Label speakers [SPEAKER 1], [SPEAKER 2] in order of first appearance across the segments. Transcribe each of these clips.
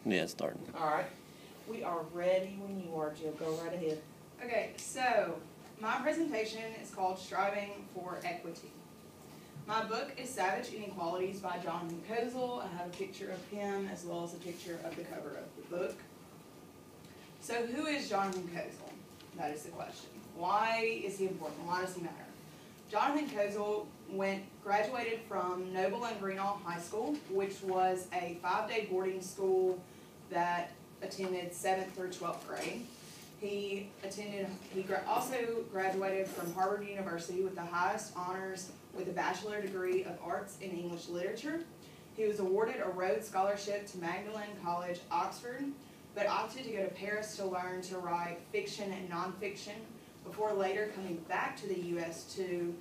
[SPEAKER 1] Yeah, starting.
[SPEAKER 2] All right. We are ready when you are, Jill. Go right ahead.
[SPEAKER 3] Okay, so my presentation is called Striving for Equity. My book is Savage Inequalities by Jonathan Kozol. I have a picture of him as well as a picture of the cover of the book. So who is Jonathan Kozol? That is the question. Why is he important? Why does he matter? Jonathan Kozol graduated from Noble and Greenall High School, which was a 5-day boarding school that attended 7th through 12th grade. He also graduated from Harvard University with the highest honors with a bachelor degree of arts in English literature. He was awarded a Rhodes Scholarship to Magdalen College, Oxford, but opted to go to Paris to learn to write fiction and nonfiction before later coming back to the U.S. to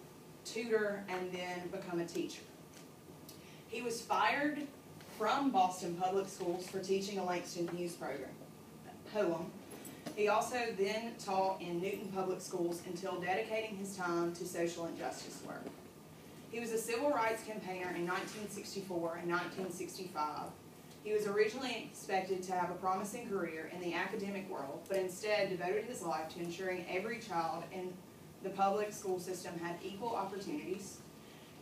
[SPEAKER 3] tutor and then become a teacher. He was fired from Boston Public Schools for teaching a Langston Hughes poem. He also then taught in Newton Public Schools until dedicating his time to social injustice work. He was a civil rights campaigner in 1964 and 1965. He was originally expected to have a promising career in the academic world, but instead devoted his life to ensuring every child in the public school system had equal opportunities,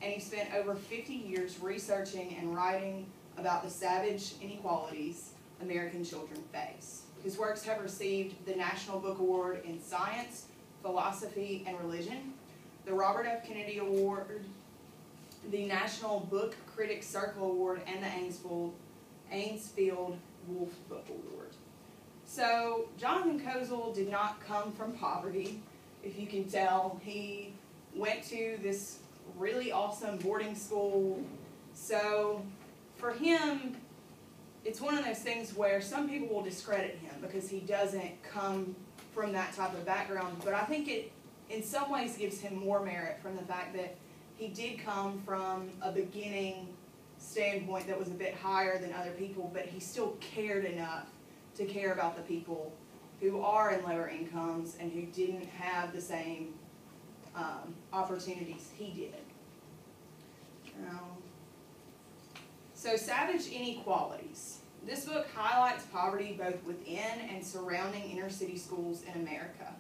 [SPEAKER 3] and he spent over 50 years researching and writing about the savage inequalities American children face. His works have received the National Book Award in Science, Philosophy, and Religion, the Robert F. Kennedy Award, the National Book Critics Circle Award, and the Ainsfield Wolf Book Award. So Jonathan Kozol did not come from poverty, if you can tell. He went to this really awesome boarding school. So for him, it's one of those things where some people will discredit him because he doesn't come from that type of background, but I think it in some ways gives him more merit from the fact that he did come from a beginning standpoint that was a bit higher than other people, but he still cared enough to care about the people who are in lower incomes and who didn't have the same opportunities he did. So savage inequalities. This book highlights poverty both within and surrounding inner city schools in America.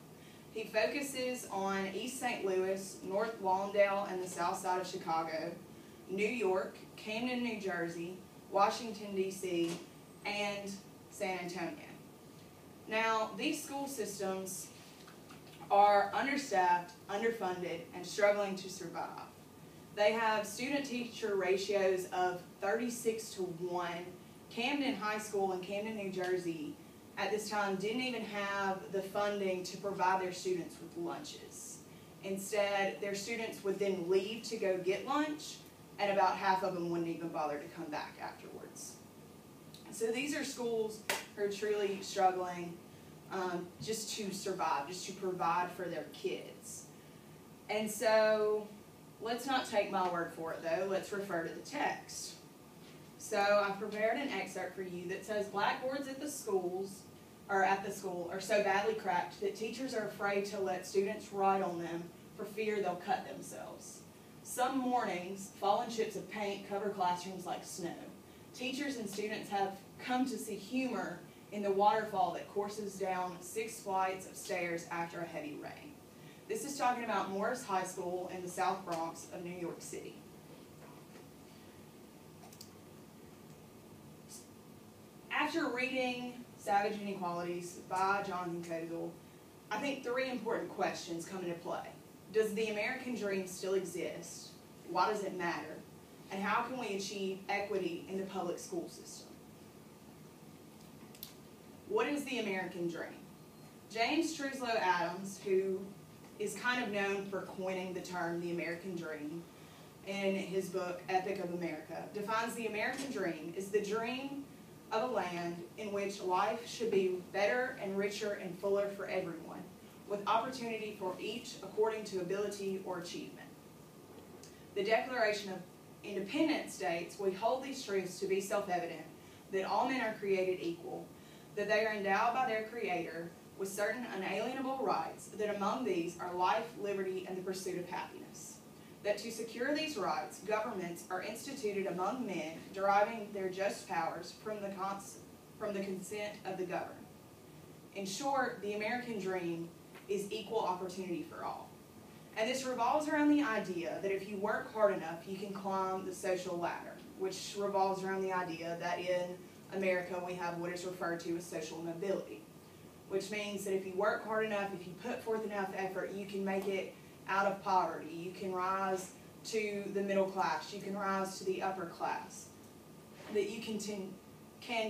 [SPEAKER 3] He focuses on East St. Louis, North Lawndale and the south side of Chicago, New York, Camden, New Jersey, Washington, D.C., and San Antonio. Now, these school systems are understaffed, underfunded, and struggling to survive. They have student-teacher ratios of 36:1. Camden High School in Camden, New Jersey, at this time didn't even have the funding to provide their students with lunches. Instead, their students would then leave to go get lunch, and about half of them wouldn't even bother to come back afterwards. So these are schools who are truly struggling just to survive, just to provide for their kids. And so let's not take my word for it, though. Let's refer to the text. So I prepared an excerpt for you that says, blackboards at the school are so badly cracked that teachers are afraid to let students write on them for fear they'll cut themselves. Some mornings, fallen chips of paint cover classrooms like snow. Teachers and students have come to see humor in the waterfall that courses down 6 flights of stairs after a heavy rain. This is talking about Morris High School in the South Bronx of New York City. After reading Savage Inequalities by Jonathan Kozol, I think 3 important questions come into play. Does the American dream still exist? Why does it matter? And how can we achieve equity in the public school system? What is the American dream? James Truslow Adams, who is kind of known for coining the term the American dream in his book Epic of America, defines the American dream as the dream of a land in which life should be better and richer and fuller for everyone, with opportunity for each according to ability or achievement. The Declaration of Independence states, we hold these truths to be self-evident, that all men are created equal, that they are endowed by their Creator with certain unalienable rights, that among these are life, liberty, and the pursuit of happiness. That to secure these rights, governments are instituted among men, deriving their just powers from the from the consent of the governed. In short, the American dream is equal opportunity for all. And this revolves around the idea that if you work hard enough, you can climb the social ladder, which revolves around the idea that in America we have what is referred to as social mobility, which means that if you work hard enough, if you put forth enough effort, you can make it out of poverty. You can rise to the middle class. You can rise to the upper class. That you can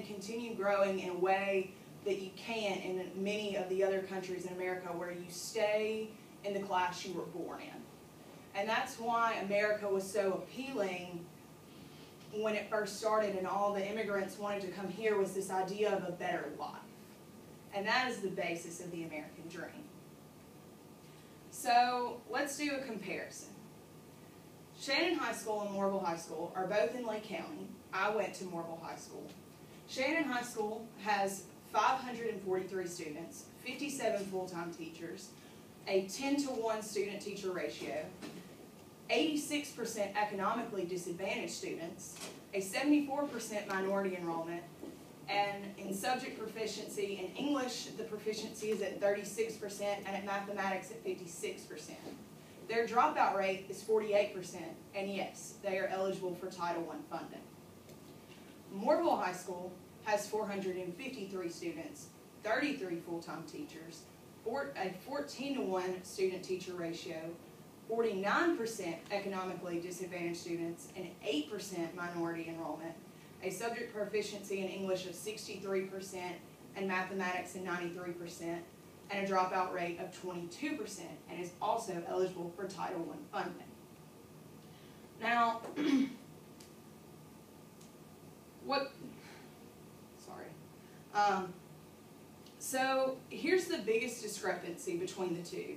[SPEAKER 3] continue growing in a way that you can in many of the other countries in America where you stay in the class you were born in. And that's why America was so appealing when it first started and all the immigrants wanted to come here, was this idea of a better life. And that is the basis of the American dream. So let's do a comparison. Shannon High School and Morville High School are both in Lake County. I went to Morville High School. Shannon High School has 543 students, 57 full-time teachers, a 10-to-1 student-teacher ratio, 86% economically disadvantaged students, a 74% minority enrollment, and in subject proficiency in English, the proficiency is at 36%, and at mathematics at 56%. Their dropout rate is 48%, and yes, they are eligible for Title I funding. Morville High School has 453 students, 33 full-time teachers, a 14-to-1 student-teacher ratio, 49% economically disadvantaged students, and 8% minority enrollment, a subject proficiency in English of 63%, and mathematics at 93%, and a dropout rate of 22%, and is also eligible for Title I funding. Now, so here's the biggest discrepancy between the two,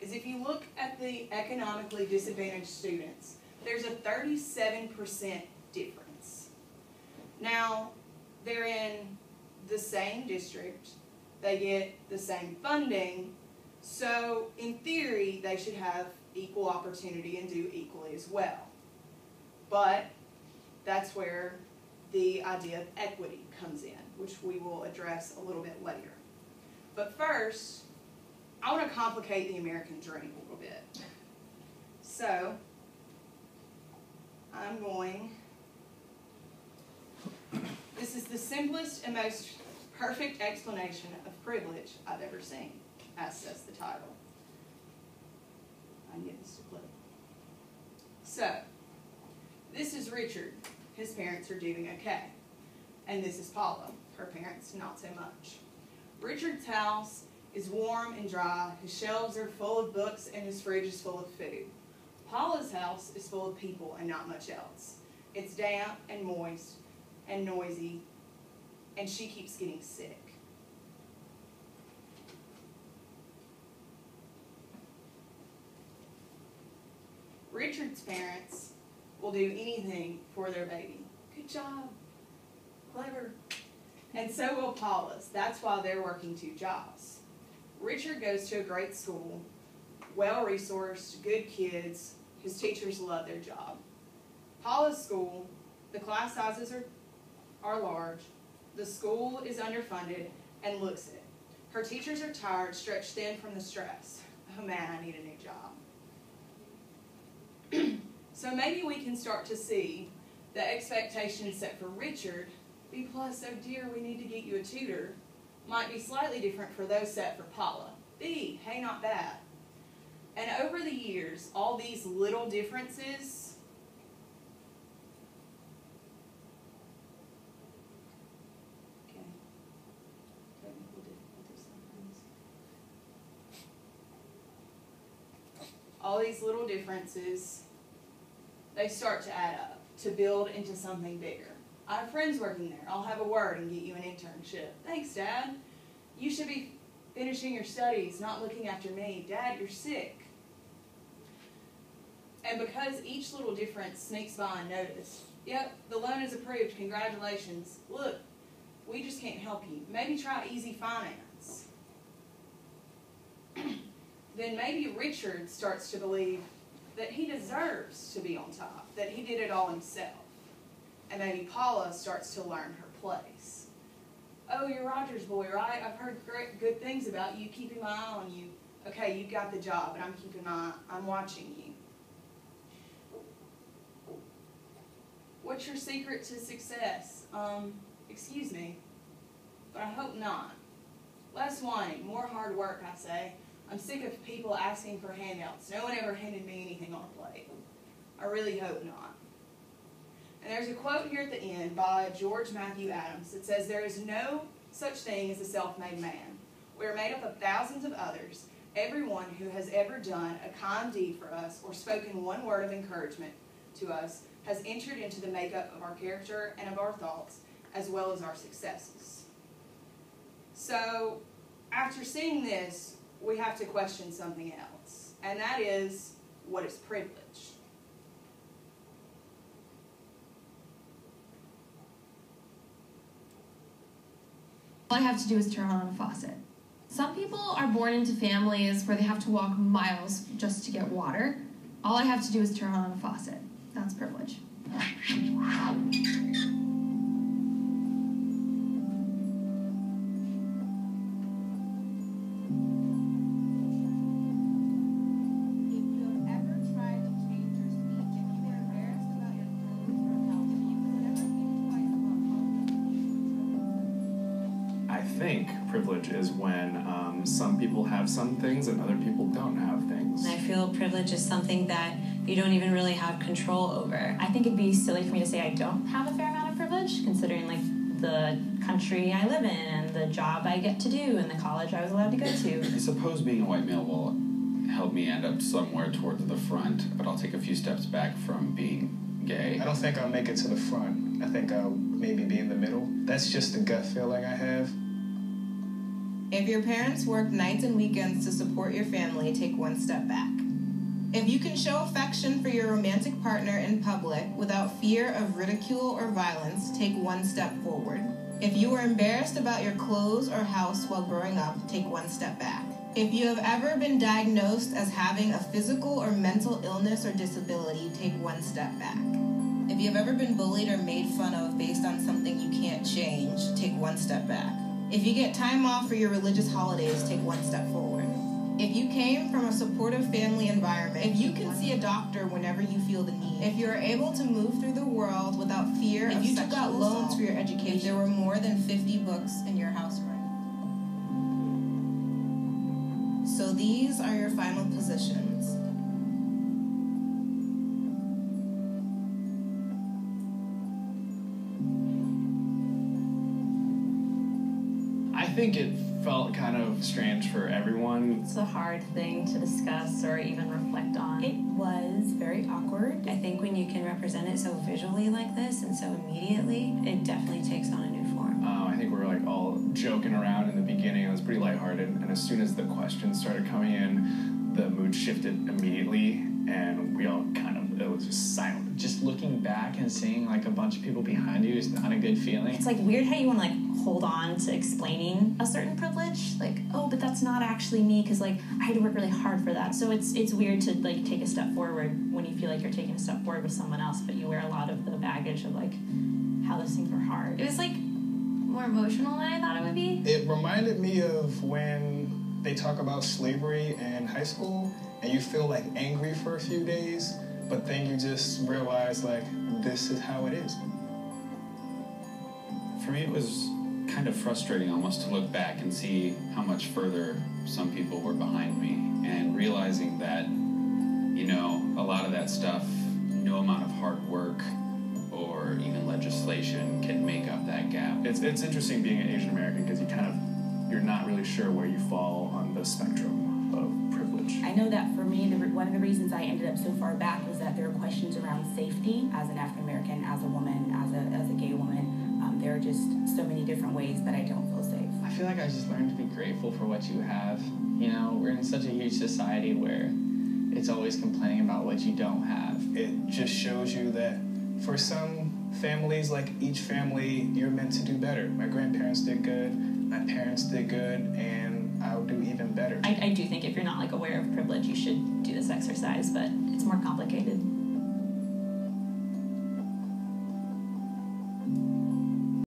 [SPEAKER 3] is if you look at the economically disadvantaged students, there's a 37% difference. Now, they're in the same district, they get the same funding, so in theory, they should have equal opportunity and do equally as well. But that's where the idea of equity comes in, which we will address a little bit later. But first, I want to complicate the American dream a little bit. So, this is the simplest and most perfect explanation of privilege I've ever seen, as says the title. I can get this to play. So, this is Richard. His parents are doing okay. And this is Paula. Her parents, not so much. Richard's house is warm and dry. His shelves are full of books and his fridge is full of food. Paula's house is full of people and not much else. It's damp and moist and noisy, and she keeps getting sick. Richard's parents will do anything for their baby. Good job. Clever. And so will Paula's. That's why they're working 2 jobs. Richard goes to a great school, well-resourced, good kids. His teachers love their job. Paula's school, the class sizes are large, the school is underfunded, and looks it. Her teachers are tired, stretched thin from the stress. Oh man, I need a new job. So maybe we can start to see the expectations set for Richard, B+, oh dear, we need to get you a tutor, might be slightly different for those set for Paula. B, hey, not bad. And over the years, all these little differences technical difficulties sometimes. All these little differences, they start to add up, to build into something bigger. I have friends working there. I'll have a word and get you an internship. Thanks, Dad. You should be finishing your studies, not looking after me. Dad, you're sick. And because each little difference sneaks by unnoticed, yep, the loan is approved, congratulations. Look, we just can't help you. Maybe try easy finance. Then maybe Richard starts to believe that he deserves to be on top, that he did it all himself. And maybe Paula starts to learn her place. oh, you're Roger's boy, right? I've heard good things about you, keeping my eye on you. Okay, you got the job, and I'm watching you. What's your secret to success? Excuse me, but I hope not. Less whining, more hard work, I say. I'm sick of people asking for handouts. No one ever handed me anything on a plate. I really hope not. And there's a quote here at the end by George Matthew Adams that says, there is no such thing as a self-made man. We are made up of thousands of others. Everyone who has ever done a kind deed for us or spoken one word of encouragement to us has entered into the makeup of our character and of our thoughts, as well as our successes. So, after seeing this, we have to question something else, and that is, what is privilege?
[SPEAKER 1] All I have to do is turn on a faucet. Some people are born into families where they have to walk miles just to get water. All I have to do is turn on a faucet. That's privilege.
[SPEAKER 4] Privilege is when some people have some things and other people don't have things.
[SPEAKER 5] I feel privilege is something that you don't even really have control over.
[SPEAKER 6] I think it'd be silly for me to say I don't have a fair amount of privilege, considering like the country I live in and the job I get to do and the college I was allowed to go to.
[SPEAKER 7] I suppose being a white male will help me end up somewhere towards the front, but I'll take a few steps back from being gay.
[SPEAKER 8] I don't think I'll make it to the front. I think I'll maybe be in the middle. That's just the gut feeling I have.
[SPEAKER 9] If your parents work nights and weekends to support your family, take one step back. If you can show affection for your romantic partner in public without fear of ridicule or violence, take one step forward. If you were embarrassed about your clothes or house while growing up, take one step back. If you have ever been diagnosed as having a physical or mental illness or disability, take one step back. If you have ever been bullied or made fun of based on something you can't change, take one step back. If you get time off for your religious holidays, take one step forward. If you came from a supportive family environment, if you can see a doctor whenever you feel the need, if you are able to move through the world without fear of sexual assault, if you took out loans for your education, if there were more than 50 books in your house right now. So these are your final positions.
[SPEAKER 4] I think it felt kind of strange for everyone.
[SPEAKER 6] It's a hard thing to discuss or even reflect on.
[SPEAKER 5] It was very awkward. I think when you can represent it so visually like this and so immediately, it definitely takes on a new form.
[SPEAKER 4] I think we were like all joking around in the beginning. It was pretty lighthearted, and as soon as the questions started coming in, the mood shifted immediately, and we all it was just silent.
[SPEAKER 10] Just looking back and seeing like a bunch of people behind you is not a good feeling.
[SPEAKER 6] It's like weird how you want to like hold on to explaining a certain privilege, like, oh, but that's not actually me because like I had to work really hard for that. So it's weird to like take a step forward when you feel like you're taking a step forward with someone else, but you wear a lot of the baggage of like how those things were hard.
[SPEAKER 1] It was like more emotional than I thought it would be.
[SPEAKER 8] It reminded me of when they talk about slavery in high school and you feel like angry for a few days, but then you just realize like this is how it is.
[SPEAKER 7] For me, it was kind of frustrating almost to look back and see how much further some people were behind me, and realizing that, you know, a lot of that stuff, no amount of hard work or even legislation can make up that gap.
[SPEAKER 4] It's interesting being an Asian American because you're not really sure where you fall on the spectrum of privilege.
[SPEAKER 11] I know that for me, one of the reasons I ended up so far back was that there were questions around safety as an African American, as a woman, as a gay woman. There are just so many different ways that I don't feel safe.
[SPEAKER 10] I feel like I just learned to be grateful for what you have. You know, we're in such a huge society where it's always complaining about what you don't have.
[SPEAKER 8] It just shows you that for some families, like each family, you're meant to do better. My grandparents did good, my parents did good, and I'll do even better.
[SPEAKER 6] I do think if you're not like aware of privilege, you should do this exercise, but it's more complicated.